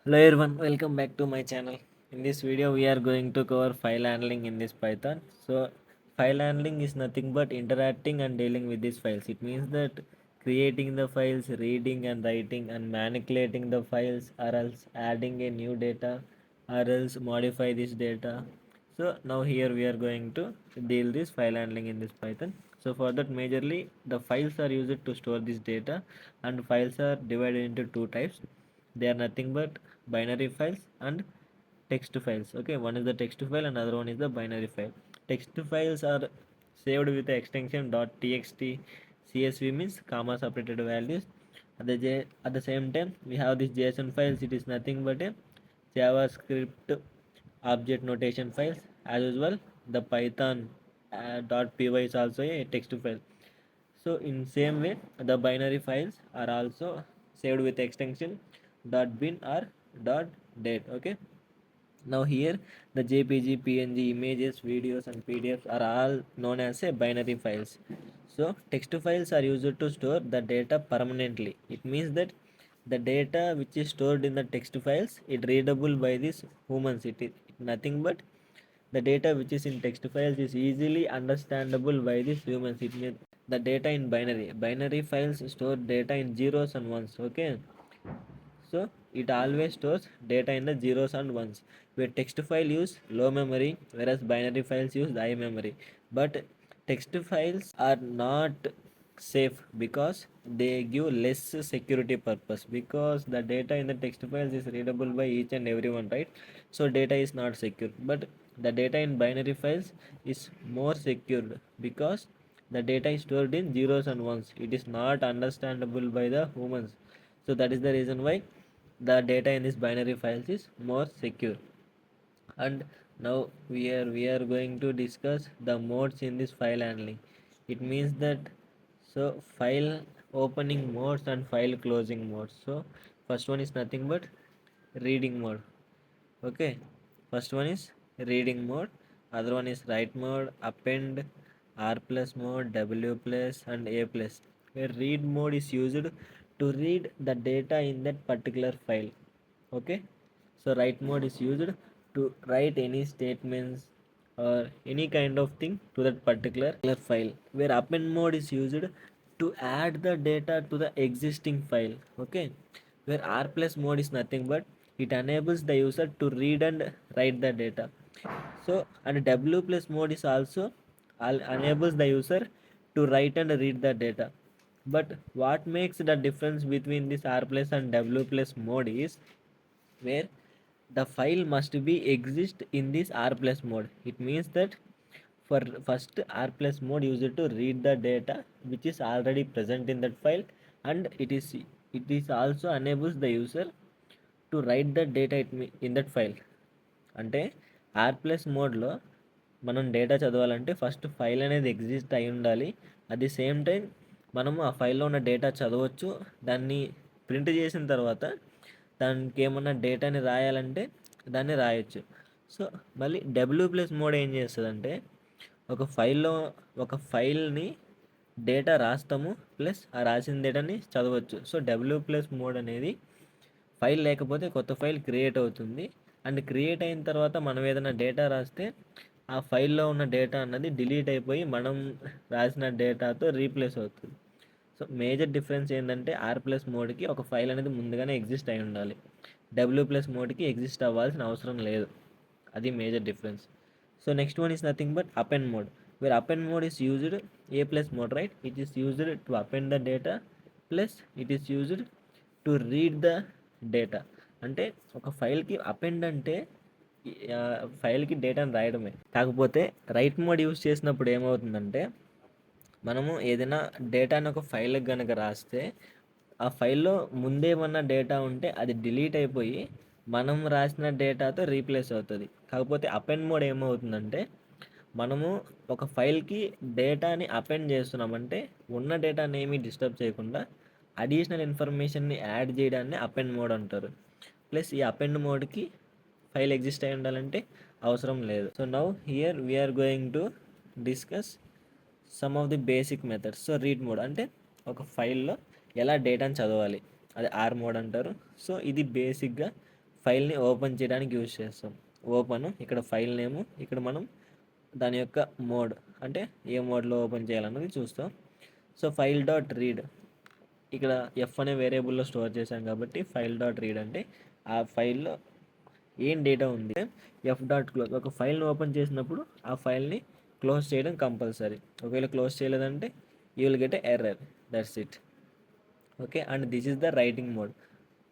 Hello everyone, welcome back to my channel. In this video, we are going to cover file handling in this Python. So, file handling is nothing but interacting and dealing with these files. It means that creating the files, reading and writing and manipulating the files, or else adding a new data, or else modify this data. So now here we are going to deal this file handling in this Python. So for that majorly the files are used to store this data, and files are divided into two types. They are nothing but binary files and text files. Okay, one is the text file and other one is the binary file. Text files are saved with the extension .txt. CSV means comma separated values. At the same time we have this JSON files. It is nothing but a JavaScript object notation files. As usual, the Python .py is also a text file. So in same way, the binary files are also saved with extension .bin or .date. Okay. Now here the JPG, PNG, images, videos and PDFs are all known as a binary files. So text files are used to store the data permanently. It means that the data which is stored in the text files it readable by these humans. It is nothing but the data which is in text files is easily understandable by these humans. It means the data in binary files store data in zeros and ones. Okay, so it always stores data in the zeros and ones, where text file use low memory whereas binary files use high memory. But text files are not safe because they give less security purpose, because the data in the text files is readable by each and everyone, right? So data is not secure. But the data in binary files is more secured because the data is stored in zeros and ones. It is not understandable by the humans. So that is the reason why the data in this binary files is more secure. And now we are going to discuss the modes in this file handling. It means that so file opening modes and file closing modes. So first one is nothing but reading mode. Okay, first one is reading mode, other one is write mode, append, R plus mode, W plus and A plus. Where read mode is used to read the data in that particular file. Okay, so write mode is used to write any statements or any kind of thing to that particular file. Where append mode is used to add the data to the existing file. Okay, where R plus mode is nothing but it enables the user to read and write the data. So and W plus mode is also enables the user to write and read the data. But what makes the difference between this R plus and W plus mode is where the file must be exist in this R plus mode. It means that for first R plus mode used to read the data which is already present in that file, and it is also enables the user to write the data in that file. అంటే are plus మోడ్లో మనం data చదవాలంటే first file అనేది exist అయి ఉండాలి. At the same time మనము ఆ ఫైల్లో ఉన్న డేటా చదవచ్చు. దాన్ని ప్రింట్ చేసిన తర్వాత దానికి ఏమన్నా డేటాని రాయాలంటే దాన్ని రాయొచ్చు. సో మళ్ళీ డబ్ల్యూ ప్లస్ మోడ్ ఏం చేస్తుందంటే ఒక ఫైల్లో ఒక ఫైల్ని డేటా రాస్తాము ప్లస్ ఆ రాసిన డేటాని చదవచ్చు. సో డబ్ల్యూ ప్లస్ మోడ్ అనేది ఫైల్ లేకపోతే కొత్త ఫైల్ క్రియేట్ అవుతుంది. అండ్ క్రియేట్ అయిన తర్వాత మనం ఏదైనా డేటా రాస్తే ఆ ఫైల్లో ఉన్న డేటా అన్నది డిలీట్ అయిపోయి మనం రాసిన డేటాతో రీప్లేస్ అవుతుంది. సో మేజర్ డిఫరెన్స్ ఏంటంటే ఆర్ ప్లస్ మోడ్కి ఒక ఫైల్ అనేది ముందుగానే ఎగ్జిస్ట్ అయి ఉండాలి. డబ్ల్యూ ప్లస్ మోడ్కి ఎగ్జిస్ట్ అవ్వాల్సిన అవసరం లేదు. అది major difference. So next one is nothing but append mode, where append mode is used a plus mode, right? It is used to append the data plus it is used to read the data. అంటే ఒక ఫైల్కి append అంటే ఫైల్కి డేటాను రాయడమే. కాకపోతే right mode use చేసినప్పుడు ఏమవుతుందంటే మనము ఏదైనా డేటాని ఒక ఫైల్కి కనుక రాస్తే ఆ ఫైల్లో ముందేమన్నా డేటా ఉంటే అది డిలీట్ అయిపోయి మనం రాసిన డేటాతో రీప్లేస్ అవుతుంది. కాకపోతే అపెండ్ మోడ్ ఏమవుతుందంటే మనము ఒక ఫైల్కి డేటాని అపెండ్ చేస్తున్నామంటే ఉన్న డేటాని ఏమీ డిస్టర్బ్ చేయకుండా అడిషనల్ ఇన్ఫర్మేషన్ని యాడ్ చేయడాన్ని అపెండ్ మోడ్ అంటారు. ప్లస్ ఈ అపెండ్ మోడ్కి ఫైల్ ఎగ్జిస్ట్ అయి ఉండాలంటే అవసరం లేదు. So now here we are going to discuss some of the basic methods. So read mode అంటే ఒక ఫైల్లో ఎలా డేటాని చదవాలి, అది ఆర్ మోడ్ అంటారు. సో ఇది బేసిక్గా ఫైల్ని ఓపెన్ చేయడానికి యూజ్ చేస్తాం. ఓపెన్ ఇక్కడ ఫైల్ నేము, ఇక్కడ మనం దాని యొక్క మోడ్ అంటే ఏ మోడ్లో ఓపెన్ చేయాలన్నది చూస్తాం. సో ఫైల్ డాట్ రీడ్, ఇక్కడ ఎఫ్ అనే వేరియబుల్లో స్టోర్ చేశాం కాబట్టి ఫైల్ డాట్ రీడ్ అంటే ఆ ఫైల్లో ఏం డేటా ఉంది. ఎఫ్ డాట్ క్లోజ్, ఒక ఫైల్ని ఓపెన్ చేసినప్పుడు ఆ ఫైల్ని క్లోజ్ చేయడం కంపల్సరీ. ఒకవేళ క్లోజ్ చేయలేదంటే you will get a error, that's it. Okay, and this is the writing mode.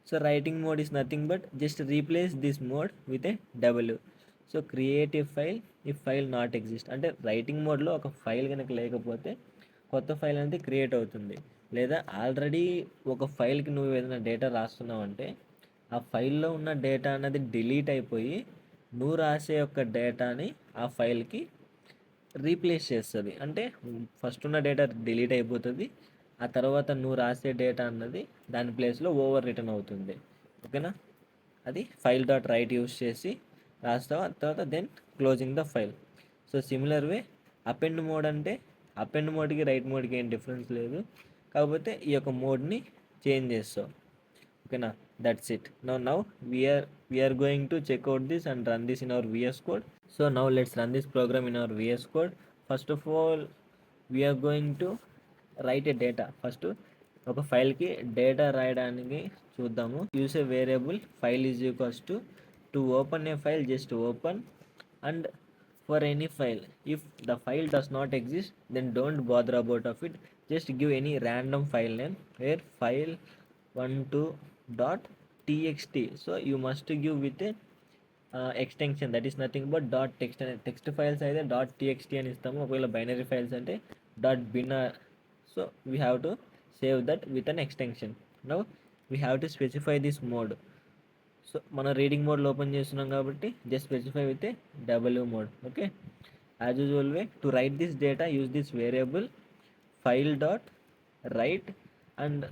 So writing mode is nothing but just replace this mode with a W. So create a file ఈ file not exist అంటే writing మోడ్లో ఒక file కనుక లేకపోతే కొత్త file అనేది create అవుతుంది. లేదా ఆల్రెడీ ఒక ఫైల్కి నువ్వు ఏదైనా డేటా రాస్తున్నావు అంటే ఆ ఫైల్లో ఉన్న డేటా అనేది డిలీట్ అయిపోయి నువ్వు రాసే యొక్క డేటాని ఆ ఫైల్కి రీప్లేస్ చేస్తుంది. అంటే ఫస్ట్ ఉన్న డేటా డిలీట్ అయిపోతుంది, ఆ తర్వాత నువ్వు రాసే డేటా అన్నది దాని ప్లేస్లో ఓవర్ రిటర్న్ అవుతుంది. ఓకేనా, అది ఫైల్ డాట్ రైట్ యూస్ చేసి రాస్తావు, ఆ తర్వాత then closing the file. So similar way append mode అంటే అపెండ్ మోడ్కి రైట్ మోడ్కి ఏం డిఫరెన్స్ లేదు, కాకపోతే ఈ యొక్క మోడ్ని చేంజ్ చేస్తావు. ఓకేనా, that's it. Now we are going to check out this and run this in our VS Code. So now let's run this program in our VS Code. First of all, we are going to write a data. First ఒక ఫైల్కి data రాయడానికి చూద్దాము. Use a variable file is equals to open a file, just open, and for any file if the file does not exist then don't bother about of it, just give any random file name where file 12.txt. so you must give with a extension that is nothing but .text. Text files అయితే .txt అని ఇస్తాము, ఒకవేళ binary files అంటే .bin. So we have to save that with an extension. Now we have to specify this mode. So మనం reading మోడ్లో open చేస్తున్నాం కాబట్టి just specify with a W mode. Okay, as usual way to right this data use this variable file dot right and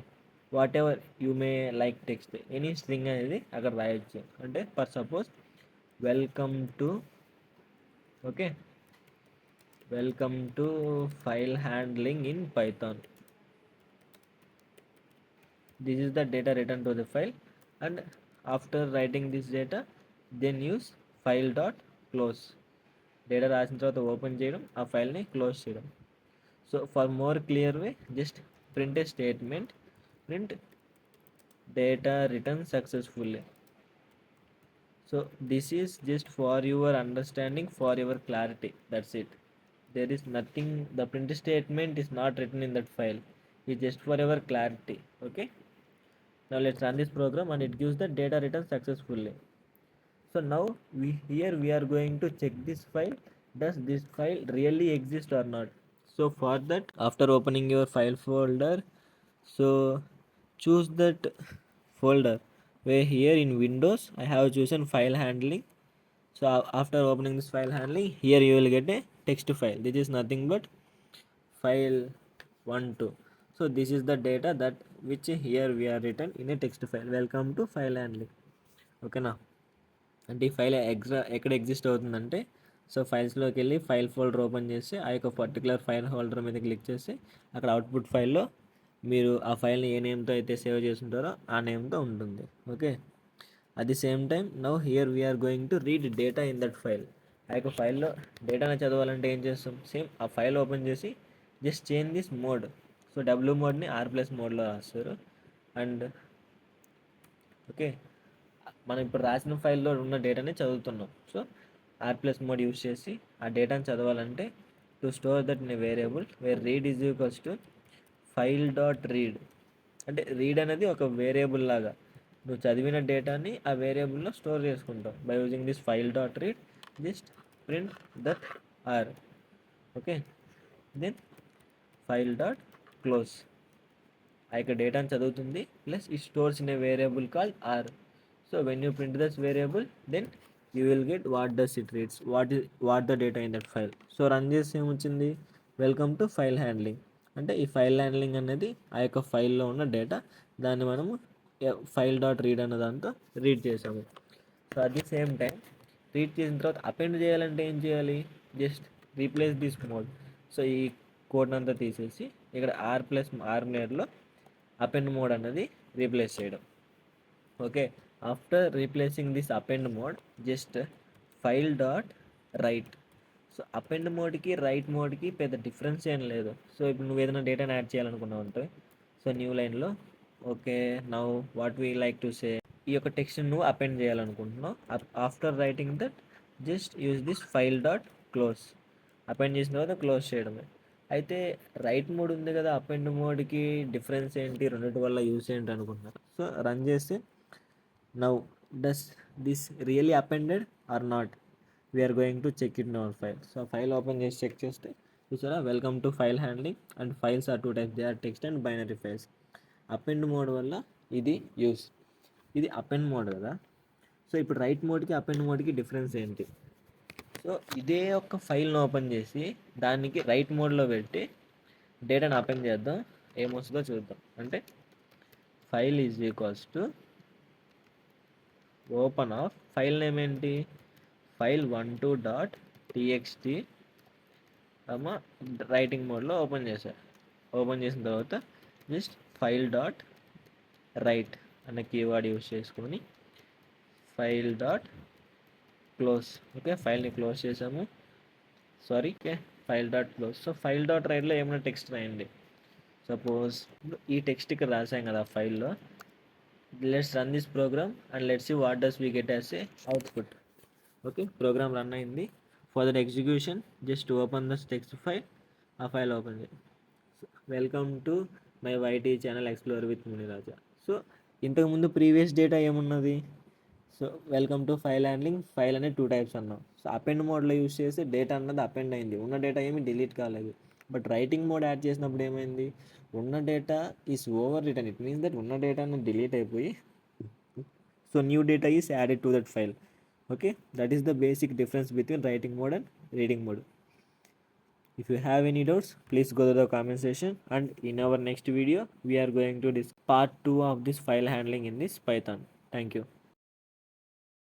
what ever you may like text, any string అనేది అక్కడ రాయొచ్చు. అంటే for suppose welcome to, okay, welcome to file handling in Python. This is the data return to the file, and after writing this data then use file dot close. Data రాసిన తర్వాత open చేయడం, ఆ ఫైల్ని close చేయడం. So for more clear way just print a statement, print data written successfully. So this is just for your understanding, for your clarity, that's it. There is nothing, the print statement is not written in that file, it's just for your clarity. Okay, now let's run this program and it gives the data written successfully. So now we are going to check this file, does this file really exist or not. So for that, after opening your file folder, so choose that folder where here in Windows I have chosen file handling. So after opening this file handling, here you will get a text file. This is nothing but file 12. So this is the data that which here we are written in a text file. Welcome to file handling. Okay నా, అంటే ఈ file ఎక్కడ exist అవుతుందంటే, so ఫైల్స్లోకి వెళ్ళి file folder open చేసి ఆ యొక్క particular file holder మీద క్లిక్ చేసి అక్కడ అవుట్పుట్ ఫైల్లో మీరు ఆ ఫైల్ని ఏ నేమ్తో అయితే సేవ్ చేసుంటారో ఆ నేమ్తో ఉంటుంది. Okay, at the same time now here we are going to read data in that file. ఆ యొక్క ఫైల్లో డేటాను చదవాలంటే ఏం చేస్తాం, సేమ్ ఆ ఫైల్ ఓపెన్ చేసి just change this mode. So W మోడ్ని R+ మోడ్లో రాస్తారు. అండ్ ఓకే, మనం ఇప్పుడు రాసిన ఫైల్లో ఉన్న డేటాని చదువుతున్నాం. సో R+ మోడ్ యూస్ చేసి ఆ డేటాని చదవాలంటే to store that in a variable where read is equals to file dot read. అంటే రీడ్ అనేది ఒక వేరియబుల్ లాగా నువ్వు చదివిన డేటాని ఆ వేరియబుల్లో స్టోర్ చేసుకుంటావు. By using this file dot read just print that R. Okay, then file dot close. ఆ యొక్క డేటాని చదువుతుంది ప్లస్ ఈ stores in a variable called R. So when you print this variable then you will get what does it reads, what the data in that file. So run చేసి ఏమొచ్చింది, welcome to file handling. అంటే ఈ file handling అనేది ఆ యొక్క ఫైల్లో ఉన్న data, దాన్ని మనము ఫైల్ డాట్ రీడ్ అన్న దాంతో రీడ్ చేసాము. So at the same time read చేసిన తర్వాత అపెండ్ చేయాలంటే ఏం చేయాలి, just replace this mode. So ఈ కోడ్ అంతా తీసేసి ఇక్కడ R+ నేర్లో అపెండ్ మోడ్ అన్నది రీప్లేస్ చేయడం. Okay, After replacing this append mode, just file dot write. So append మోడ్కి రైట్ మోడ్కి పెద్ద డిఫరెన్స్ ఏం లేదు. సో ఇప్పుడు నువ్వు ఏదైనా డేటాని యాడ్ చేయాలనుకున్నావు అంటే, సో న్యూ లైన్లో okay now what we like to say, ఈ యొక్క టెక్స్ట్ నువ్వు అపెండ్ చేయాలనుకుంటున్నావు. After writing that just use this file dot close. Append చేసిన తర్వాత క్లోజ్ చేయడమే. అయితే రైట్ మోడ్ ఉంది కదా, అపెండ్ మోడ్కి డిఫరెన్స్ ఏంటి, రెండింటి వల్ల యూస్ ఏంటి అనుకుంటున్నారు. సో రన్ చేస్తే now does this really appended or not, we are going to check it in our file. So file open చేసి చెక్ చేస్తే చూసారా, welcome to file handling and files are two types, they are text and binary files. Append mode వల్ల ఇది use, ఇది append mode కదా. So ఇప్పుడు write మోడ్కి append మోడ్కి డిఫరెన్స్ ఏంటి? సో ఇదే ఒక ఫైల్ని ఓపెన్ చేసి దానికి రైట్ మోడ్లో పెట్టి డేటాను అపెండ్ చేద్దాం, ఏమొస్తుందో చూద్దాం. అంటే file is equals to open of, file name ఏంటి, file12.txt రైటింగ్ మోడ్లో ఓపెన్ చేశారు. ఓపెన్ చేసిన తర్వాత జస్ట్ ఫైల్ డాట్ రైట్ అనే కీవర్డ్ యూస్ చేసుకొని ఫైల్ డాట్ క్లోజ్. ఓకే, ఫైల్ని క్లోజ్ చేసాము. Sorry, okay, file dot close. So file dot రైట్లో ఏమైనా టెక్స్ట్ రాయండి. సపోజ్ ఈ టెక్స్ట్ ఇక్కడ రాసాం కదా ఫైల్లో. Let's run this program and let's see what does we get as a output. Okay, program run అయింది. For that execution just open the text file, ఆ ఫైల్ ఓపెన్ చేయండి. Welcome to my YT channel explore with Muniraja. So ఇంతకుముందు previous data ఏమున్నది, so welcome to file handling, file అనేది 2 types అన్నాం. So append మోడ్లో use చేసి data అన్నది append అయింది, ఉన్న డేటా ఏమి డిలీట్ కాలేదు. బట్ రైటింగ్ మోడ్ యాడ్ చేసినప్పుడు ఏమైంది, ఉన్న data is over return. It means that ఉన్న డేటా అనేది డిలీట్ అయిపోయి so new data is added to that file. Okay, that is the basic difference between writing mode and reading mode. If you have any doubts, please go to the comment section, and in our next video we are going to discuss part 2 of this file handling in this Python. Thank you.